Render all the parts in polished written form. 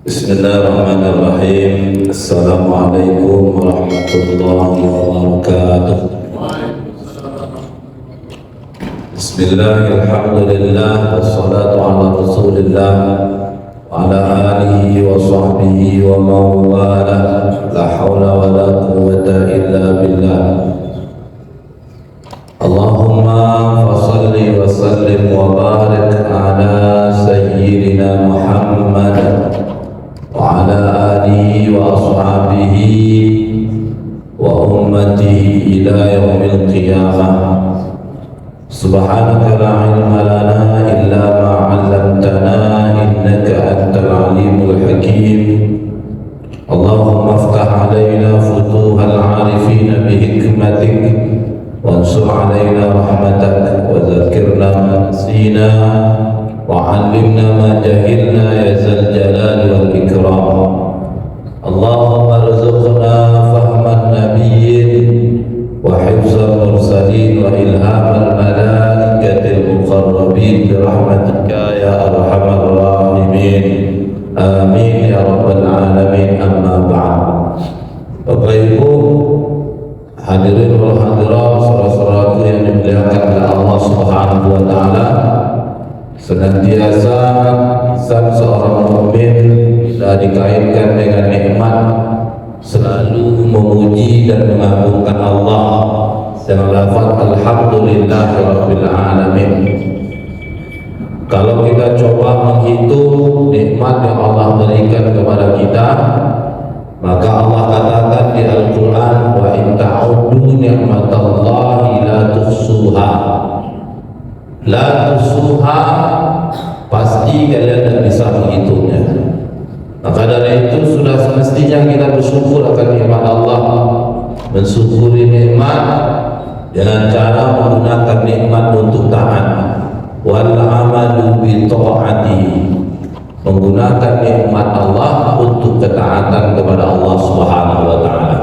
Bismillahirrahmanirrahim. Assalamualaikum warahmatullahi wabarakatuh. Bismillahirrahmanirrahim. Wassalatu ala rasulillah wa ala alihi wa sahbihi wa mawala. La hawla wa la quwwata illa billah. Allahumma fasalli wa sallim wa barik ala sayyidina Muhammad wa ala alihi wa ashabihi wa ummatihi ila yaumil qiyamah. Subhanaka la ilma lana illa ma 'allamtana innaka antal alimul hakim. Allahumma iftah 'alaina futuhal 'arifin bi hikmatik wansur 'alaina rahmatak wa dzakirna ma nasina وعلمنا ما جهلنا يا ذا الجلال والإكرام. اللهم ارزقنا فهم النبيين وحفظ المرسلين وإلهام الملائكة المقربين برحمتك يا أرحم الراحمين. آمين يا رب العالمين. أما بعد. Bapak Ibu hadirin wal hadirat, saudara-saudaraku yang dimuliakan oleh Allah Subhanahu wa taala, senantiasa lisan seorang mukmin bila dikaitkan dengan nikmat selalu memuji dan mengagungkan Allah dengan lafaz alhamdulillahirabbil alamin. Kalau kita coba menghitung nikmat yang Allah berikan kepada kita, maka Allah katakan di Al-Qur'an, wa in ta'uddu ni'matallahi la tuhsuha. La tusuha, pasti kalian tidak bisa menghitungnya. Maka dari itu sudah semestinya kita bersyukur akan nikmat Allah. Mensyukuri nikmat dengan cara menggunakan nikmat untuk taat. Wal amalu bi ta'ati, menggunakan nikmat Allah untuk ketaatan kepada Allah Subhanahu wa taala.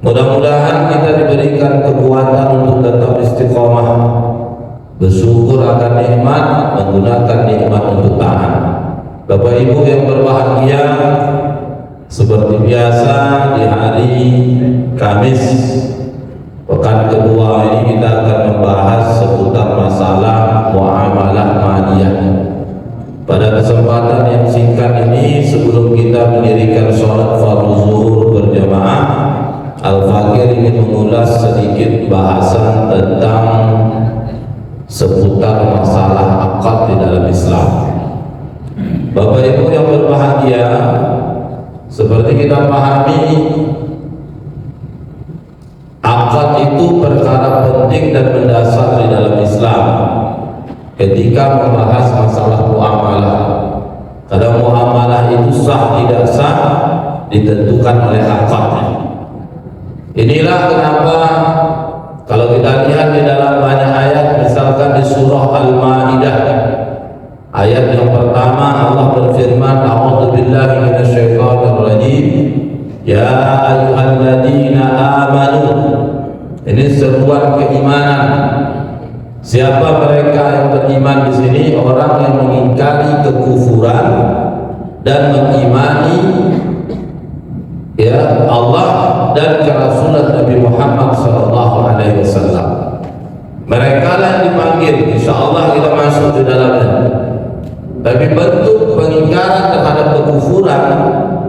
Mudah-mudahan kita diberikan kekuatan untuk tetap istiqomah, bersyukur akan nikmat, menggunakan nikmat untuk taat. Bapak Ibu yang berbahagia, seperti biasa di hari Kamis pekan kedua ini kita akan membahas seputar masalah muamalah maliyah. Pada kesempatan yang singkat ini, sebelum kita mendirikan sholat fardhu zuhur berjamaah, Al-Fakir ingin mengulas sedikit bahasan tentang seputar masalah akad di dalam Islam. Bapak Ibu yang berbahagia, seperti kita pahami, akad itu perkara penting dan mendasar di dalam Islam. Ketika membahas masalah muamalah, kadang muamalah itu sah tidak sah ditentukan oleh akadnya. Inilah kenapa kalau kita lihat di dalam banyak ayat, misalkan di surah Al-Maidah, ayat yang pertama Allah berfirman, a'udzubillahi minasyaitonir rajim, ya ayyuhalladzina amanu. Ini seruan keimanan. Siapa mereka yang beriman di sini? Orang yang mengingkari kekufuran dan mengimani ya Allah dan kerasulan Nabi Muhammad sallallahu alaihi wasallam. Mereka lah yang dipanggil, insyaallah kita masuk di dalamnya. Tapi bentuk pengingkaran terhadap kekufuran,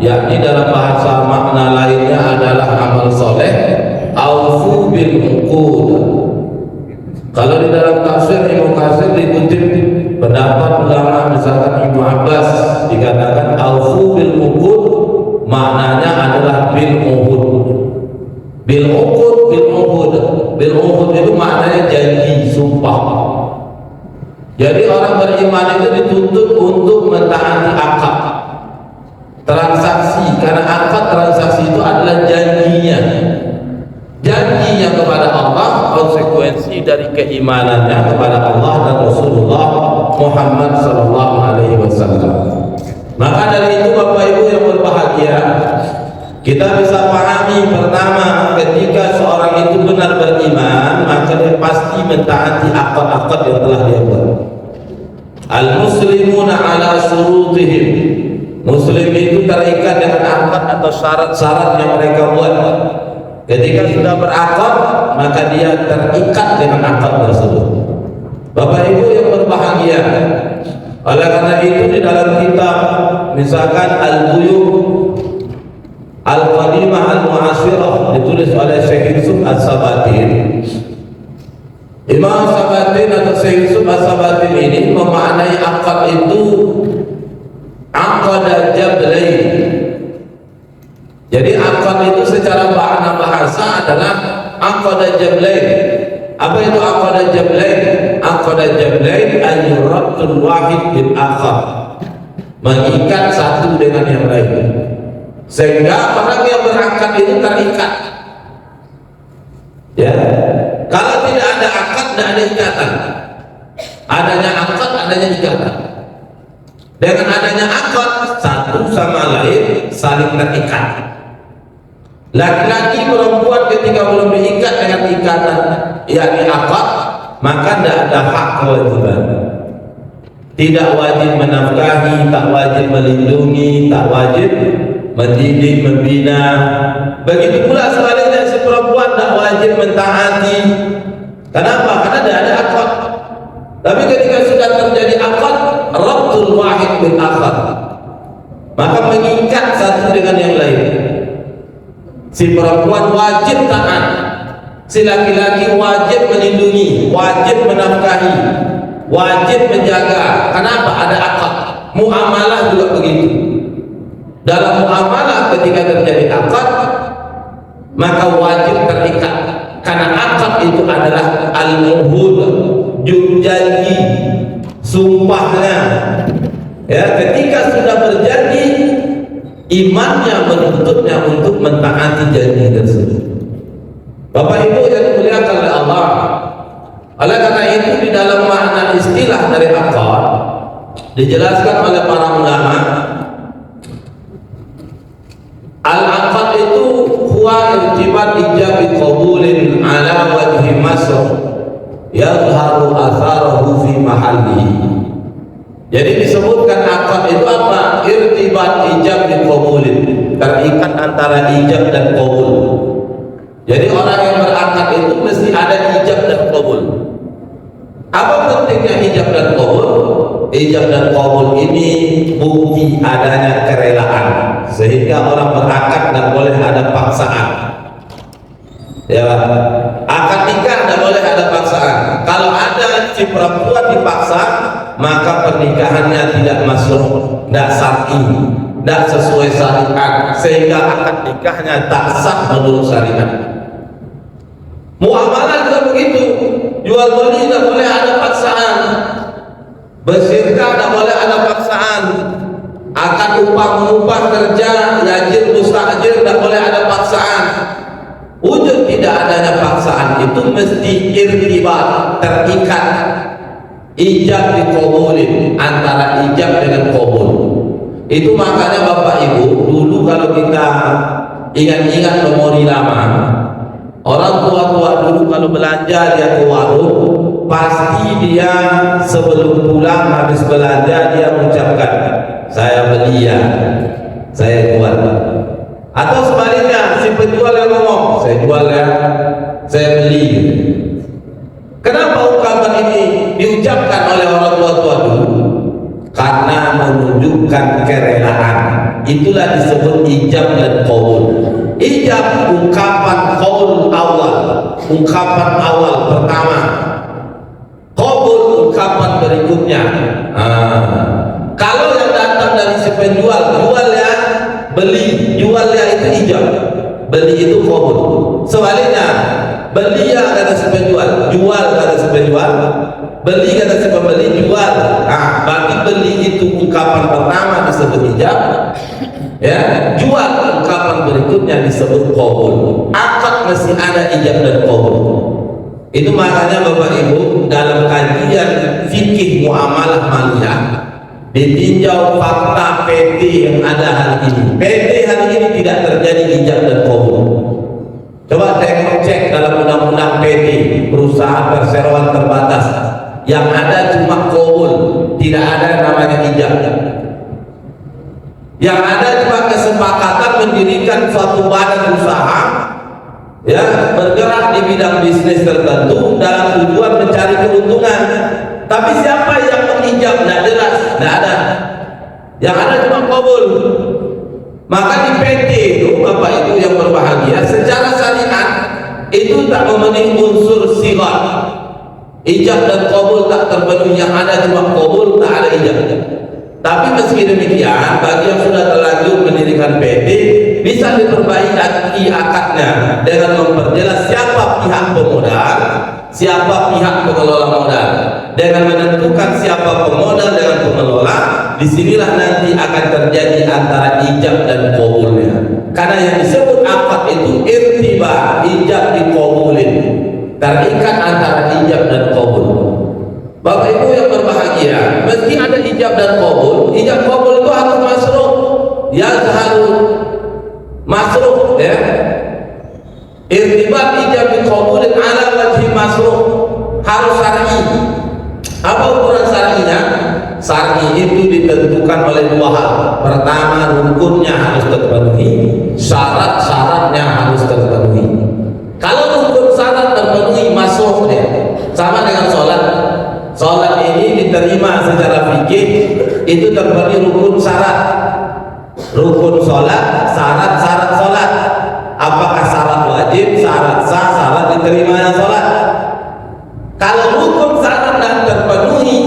yakni dalam bahasa makna lainnya adalah amal soleh, aufu bil uqud. Kalau di dalam tafsir Ibnu Katsir dikutip pendapat ulama, misalkan Ibnu Abbas, dikatakan aufu bil uqud maknanya adalah bil uhud. Bil uqud, bil uhud. Bil uhud itu maknanya janji, sumpah. Jadi orang beriman itu dituntut untuk mentaati akad, transaksi, karena akad transaksi itu adalah janjinya. Janjinya kepada Allah, konsekuensi dari keimanannya kepada Allah dan Rasulullah Muhammad sallallahu alaihi wasallam. Maka dari itu Bapak Ibu yang berbahagia, kita bisa pahami pertama, ketika seorang itu benar beriman, maka dia pasti mentaati akad-akad yang telah dia buat. Al-muslimuna ala syurutihim, Muslim itu terikat dengan akad atau syarat-syarat yang mereka buat. Ketika sudah berakad, maka dia terikat dengan akad tersebut. Bapak Ibu yang berbahagia, oleh karena itu di dalam kitab misalkan Al-Buyuh Al-Qadimah Al-Mu'asyirah ditulis oleh Syekh Yusuf As-Sabatin, Imam Sabatin atau Syekh Yusuf As-Sabatin ini memaknai akad itu aqada jablain. Jadi akad itu secara makna bahasa adalah aqada jablain. Apa itu aqada jablain? Aqada jablain ayyuratul wahid bil akhar, mengikat satu dengan yang lain, sehingga orang yang berakad itu terikat. Ya, kalau tidak ada akad, tidak ada ikatan. Adanya akad, adanya ikatan. Dengan adanya akad, satu sama lain saling terikat. Laki-laki perempuan ketika belum diikat dengan ikatan yakni akad, maka tidak ada hak kewajiban. Tidak wajib menafkahi, tak wajib melindungi, tak wajib mendidik, membina. Begitu pula sebaliknya, si perempuan tak wajib mentaati. Kenapa? Karena tidak ada akad. Tapi ketika sudah terjadi akad, rabtul wahid bil akhar, maka mengikat satu dengan yang lain. Si perempuan wajib taat, si laki-laki wajib melindungi, wajib menafkahi, wajib menjaga. Kenapa? Ada akad. Muamalah juga begitu. Dalam muamalah ketika terjadi akad, maka wajib terikat, karena akad itu adalah al-muhud, janji, sumpahnya. Ya, ketika sudah berjanji, imannya menuntutnya untuk mentaati janji tersebut. Bapak Ibu yang dimuliakan oleh Allah, oleh karena itu di dalam makna istilah dari akad dijelaskan oleh para ulama, al-aqad itu huwa irtibat ijabi qabulin ala wajhi masr yadharu atharahu fi mahallihi. Jadi disebutkan akad itu apa? Irtibat ijab bi qabulin, terikat antara ijab dan qabul. Jadi orang yang berakad itu mesti ada ijab dan qabul. Apa pentingnya ijab dan qabul? Ijab dan qabul ini bukti adanya kerelaan, sehingga orang berakad tidak boleh ada paksaan. Ya, akad nikah tidak boleh ada paksaan. Kalau ada si perempuan dipaksa, maka pernikahannya tidak masuk, tidak syar'i, tidak sesuai syariat, sehingga akad nikahnya tak sah menurut syariat. Muamalah juga begitu, jual beli tidak boleh ada paksaan, bersirkah tidak boleh ada paksaan, akad upah mengupah kerja, yajir mustajir tidak boleh ada paksaan. Wujud tidak adanya paksaan itu mesti irtibat, terikat, ijab diqabulin, antara ijab dengan qabul. Itu makanya Bapak Ibu, dulu kalau kita ingat-ingat memori lama, orang tua-tua dulu kalau belanja dia ke warung, pasti dia sebelum pulang habis belanja dia mengucapkan, saya beli ya, saya jual. Atau sebaliknya, si penjual yang ngomong, saya jual ya, saya beli. Kenapa ungkapan ini diucapkan oleh orang tua-tua dulu? Karena menunjukkan kerelaan. Itulah disebut ijab dan qaul. Ijab ungkapan qaul awal, ungkapan awal pertama. Qaul ungkapan berikutnya. Kalau yang datang dari si penjual, jual ya, beli, jual ya, itu ijab, beli itu qaul. Sebaliknya, beli ya kata si penjual, jual kata si penjual, beli kata si pembeli, jual. Nah, berarti beli itu ungkapan pertama disebut ijab, ya, jual ungkapan berikutnya disebut qaul. Akad mesti ada ijab dan qaul. Itu makanya Bapak Ibu dalam kajian fikih muamalah maliyah ditinjau fakta PT yang ada hari ini. PT hari ini tidak terjadi ijab dan qaul. Coba cek dalam undang-undang PT, perusahaan perseroan terbatas, yang ada cuma qaul, tidak ada yang namanya ijab. Yang ada cuma kesepakatan mendirikan suatu badan usaha, ya, bergerak di bidang bisnis tertentu dalam tujuan mencari keuntungan. Tapi siapa yang mengijab? Tidak jelas, tidak ada. Yang ada cuma qabul. Maka di PT itu, Bapak Ibu yang berbahagia, secara syariat itu tak memenuhi unsur sigat. Ijab dan qabul tak terpenuhi, yang ada cuma qabul, tak ada ijab. Tapi meski demikian, bagi yang sudah terlanjur mendirikan PT, bisa diperbaiki akadnya dengan memperjelas siapa pihak pemodal, siapa pihak pengelola modal. Dengan menentukan siapa pemodal dengan pengelola, disinilah nanti akan terjadi antara ijab dan qabulnya. Karena yang disebut akad itu irtiba, ijab diqabulin, terikat antara ijab dan qabul. Bapak Ibu yang berbahagia, meski ada ijab dan qabul, ijab qabul itu harus masruh, yazharu masruh, ya. Irtibat ijab bi qabulin ala wajhi masruh, harus syar'i. Apa ukuran syar'inya? Syar'i itu ditentukan oleh dua hal. Pertama, rukunnya harus terpenuhi, syarat-syaratnya harus terpenuhi. Kalau rukun syarat terpenuhi, masruh, ya. Sama dengan sholat. Sholat ini diterima secara fikih, itu terpenuhi rukun syarat. Rukun sholat, syarat-syarat sholat. Apakah syarat wajib, syarat sah, syarat diterimanya sholat? Kalau rukun syarat tidak terpenuhi,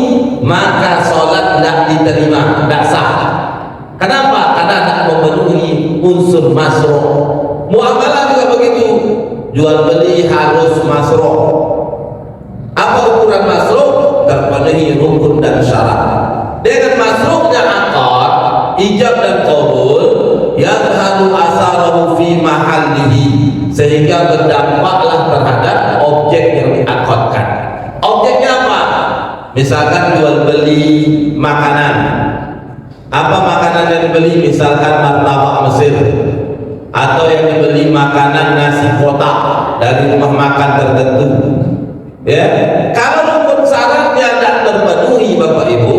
maka sholat tidak diterima, tidak sah. Kenapa? Karena tidak memenuhi unsur masruh. Muamalah juga begitu, jual beli harus masruh. Apa ukuran masruh? Terpenuhi rukun dan syarat. Dengan masruhnya akad, ijab dan qabul, yadharu asarahu fi mahallihi, sehingga berdampaklah terhadap objek yang diakadkan. Objeknya apa? Misalkan jual beli makanan. Apa makanan yang dibeli? Misalkan martabak Mesir, atau yang dibeli makanan nasi kotak dari rumah makan tertentu. Ya, kalau rukun syaratnya tidak terpenuhi, Bapak Ibu,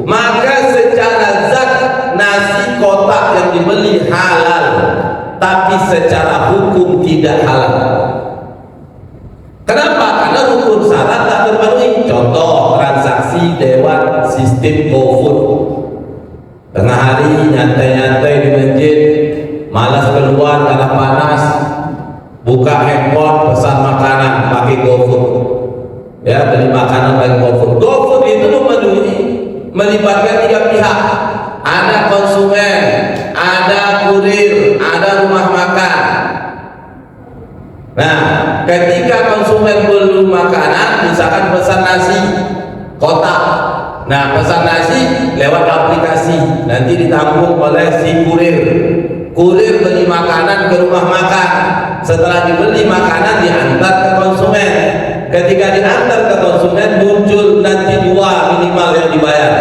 maka secara zat nasi kotak yang dibeli halal, tapi secara hukum tidak halal. Kenapa? Karena rukun syarat tak terpenuhi. Contoh, transaksi lewat sistem GoFood. Tengah hari nyantai-nyantai di masjid, malas keluar karena panas, buka handphone pesan makanan pakai GoFood. Ya, beli makanan pakai GoFood. GoFood itu memenuhi, melibatkan tiga pihak. Ada konsumen, ada kurir, ada rumah makan. Nah, ketika konsumen beli makanan, misalkan pesan nasi kotak. Nah, pesan nasi lewat aplikasi, nanti ditampung oleh si kurir. Kurir beli makanan ke rumah makan. Setelah dibeli makanan diantar ke konsumen. Ketika diantar ke konsumen, muncul nanti dua minimal yang dibayar.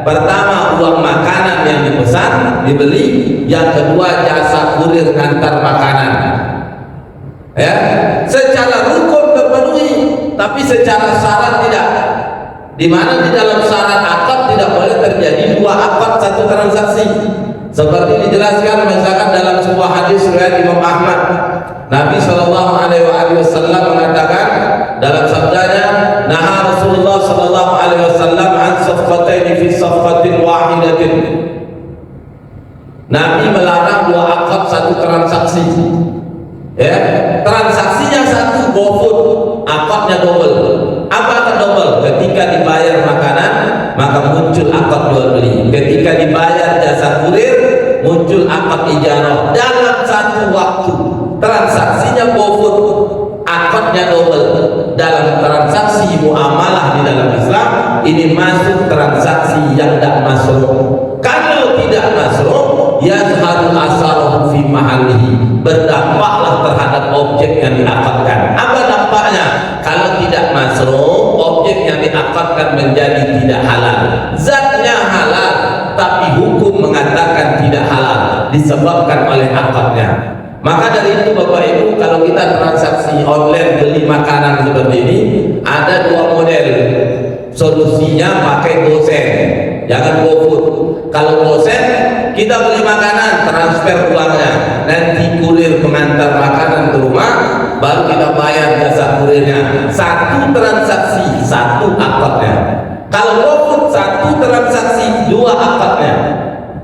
Pertama, uang makanan yang dipesan, dibeli. Yang kedua, jasa kurir ngantar makanan. Ya, secara rukun terpenuhi, tapi secara syarat tidak. Di mana di dalam syarat akad tidak boleh terjadi dua akad satu transaksi. Seperti dijelaskan misalkan dalam sebuah hadis riwayat Imam Ahmad, Nabi SAW mengatakan dalam sabdanya, "Naha Rasulullah SAW an safqataini fi safqatin wahidatin." Nabi melarang dua akad satu transaksi. Ya, transaksinya satu GoFood, akadnya double. Apa akad double? Ketika dibayar makanan, maka muncul akad jual beli. Ketika dibayar jasa kurir, muncul akad ijarah. Dalam satu waktu, transaksinya GoFood, akadnya double. Dalam transaksi muamalah di dalam Islam, ini masuk transaksi yang tidak masuk. Kalau tidak masuk, yazharu asaruhu fi mahallihi, berdampaklah terhadap objek yang diakadkan. Apa dampaknya? Kalau tidak masuk, objek yang diakadkan menjadi tidak halal. Zatnya halal, tapi hukum mengatakan tidak halal disebabkan oleh akadnya. Maka dari itu Bapak Ibu, kalau kita transaksi online beli makanan seperti ini, ada dua model. Solusinya pakai GoSend, jangan GoFood. Kalau GoSend, kita beli makanan, transfer uangnya, nanti kurir pengantar makanan ke rumah, baru kita bayar jasa kurirnya. Satu transaksi, satu akadnya. Kalau GoFood, satu transaksi, dua akadnya.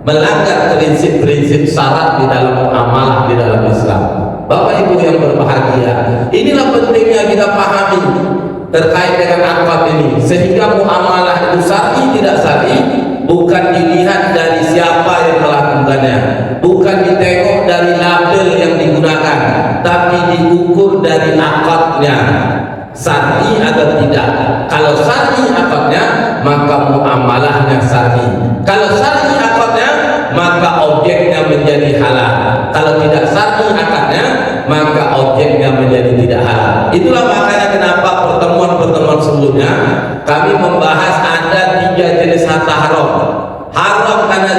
Melanggar prinsip-prinsip syarat di dalam muamalah di dalam Islam. Bapak Ibu yang berbahagia, inilah pentingnya kita pahami terkait dengan akad ini, sehingga muamalah itu syar'i tidak syar'i bukan dilihat dari siapa yang melakukannya, bukan ditengok dari label yang digunakan, tapi diukur dari akadnya, syar'i atau tidak. Kalau syar'i akadnya, maka muamalahnya syar'i. Kalau syar'i akadnya, maka objeknya menjadi halal. Kalau tidak syar'i akadnya, maka objeknya menjadi tidak halal. Itulah makanya kenapa pertemuan-pertemuan sebelumnya kami membahas ada 3 jenis harta haram. Haram karena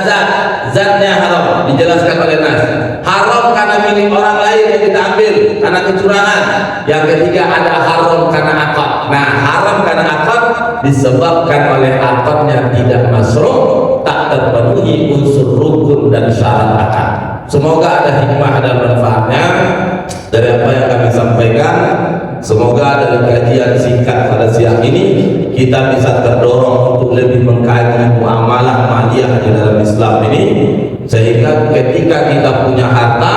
zatnya haram, dijelaskan oleh Nas. Haram karena milik orang lain yang kita ambil karena kecurangan. Yang ketiga ada haram karena akad. Nah, haram karena akad disebabkan oleh akadnya tidak masruh, tak terpenuhi unsur rukun dan syarat akad. Semoga ada hikmah dan manfaatnya dari apa yang kami sampaikan. Semoga dari kajian singkat pada siang ini kita bisa terdorong untuk lebih mengkaji muamalah maliyah di dalam Islam ini, sehingga ketika kita punya harta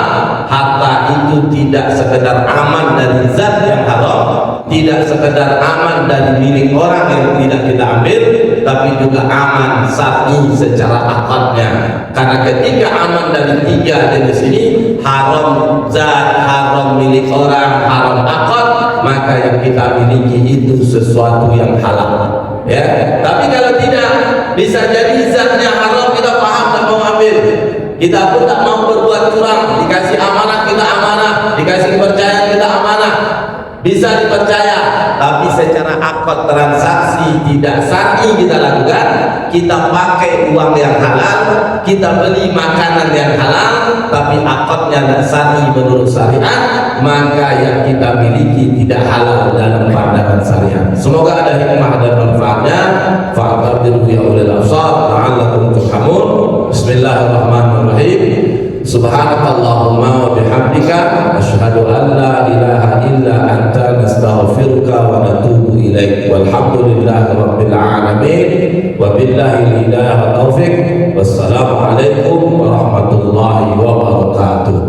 itu tidak sekedar aman dari zat yang haram, tidak sekedar aman dari milik orang yang tidak kita ambil, tapi juga aman syar'i secara akadnya. Karena ketika aman dari 3 jenis ini, haram zat, haram milik orang, haram akad, maka yang kita miliki itu sesuatu yang halal. Ya, tapi kalau tidak, bisa jadi zatnya haram, kita paham tak mau ambil, kita pun tak mau berbuat curang, dikasih amanah kita amanah, dikasih kepercayaan kita amanah, bisa dipercaya, tapi secara akad transaksi tidak syar'i kita lakukan, kita pakai uang yang halal, kita beli makanan yang halal, tapi akadnya tidak syar'i menurut syariat, maka yang kita miliki tidak halal dalam pandangan syariat. Semoga ada hikmah dan manfaatnya. Fa'tabiru ya ulil absar la'allakum turhamun. Bismillahirrahmanirrahim. Subhanakallahumma wa bihamdika asyhadu an la ilaha illa anta nastaghfiruka wa natubu ilaik. Walhamdulillahi rabbil alamin wa billahi hidayah wa taufik. Wassalamu alaikum warahmatullahi wabarakatuh.